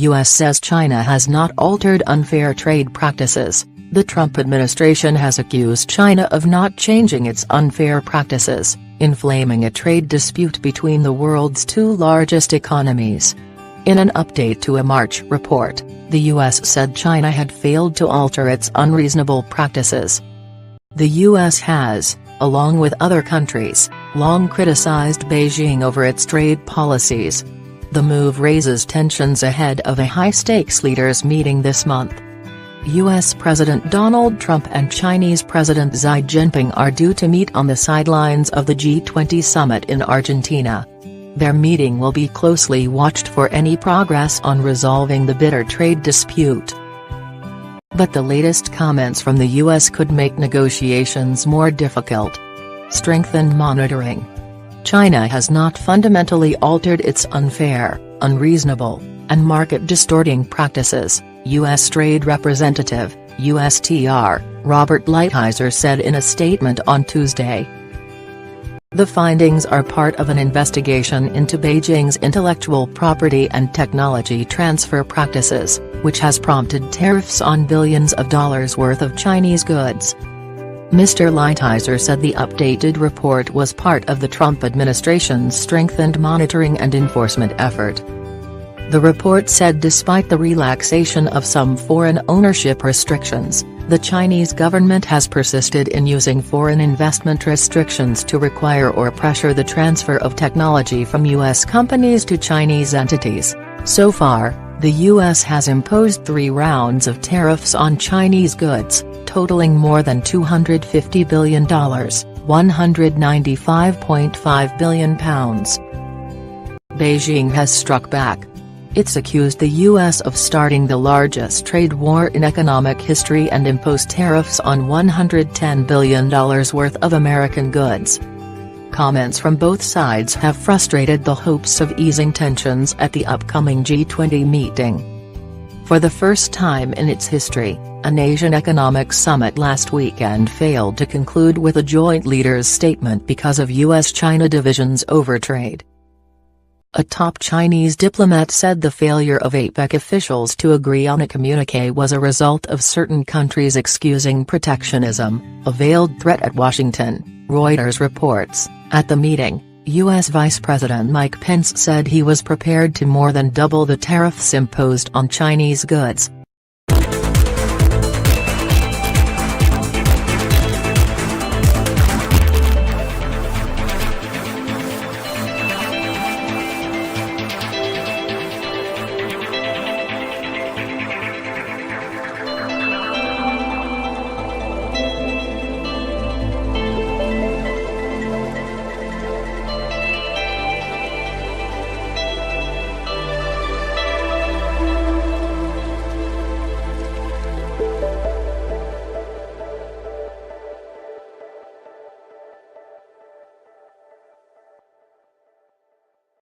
U.S. says China has not altered unfair trade practices. The Trump administration has accused China of not changing its unfair practices, inflaming a trade dispute between the world's two largest economies. In an update to a March report, the U.S. said China had failed to alter its unreasonable practices. The U.S. has, along with other countries, long criticized Beijing over its trade policies. The move raises tensions ahead of a high-stakes leaders' meeting this month. U.S. President Donald Trump and Chinese President Xi Jinping are due to meet on the sidelines of the G20 summit in Argentina. Their meeting will be closely watched for any progress on resolving the bitter trade dispute. But the latest comments from the U.S. could make negotiations more difficult. Strengthened monitoring. China has not fundamentally altered its unfair, unreasonable, and market-distorting practices, U.S. Trade Representative, USTR, Robert Lighthizer said in a statement on Tuesday. The findings are part of an investigation into Beijing's intellectual property and technology transfer practices, which has prompted tariffs on billions of dollars worth of Chinese goods. Mr. Lighthizer said the updated report was part of the Trump administration's strengthened monitoring and enforcement effort. The report said despite the relaxation of some foreign ownership restrictions, the Chinese government has persisted in using foreign investment restrictions to require or pressure the transfer of technology from U.S. companies to Chinese entities. So far, the U.S. has imposed 3 rounds of tariffs on Chinese goods, totaling more than $250 billion, £195.5 billion. Beijing has struck back. It's accused the U.S. of starting the largest trade war in economic history and imposed tariffs on $110 billion worth of American goods. Comments from both sides have frustrated the hopes of easing tensions at the upcoming G20 meeting. For the first time in its history, an Asian economic summit last weekend failed to conclude with a joint leaders' statement because of U.S.-China divisions over trade. A top Chinese diplomat said the failure of APEC officials to agree on a communiqué was a result of certain countries excusing protectionism, a veiled threat at Washington, Reuters reports. At the meeting, U.S. Vice President Mike Pence said he was prepared to more than double the tariffs imposed on Chinese goods,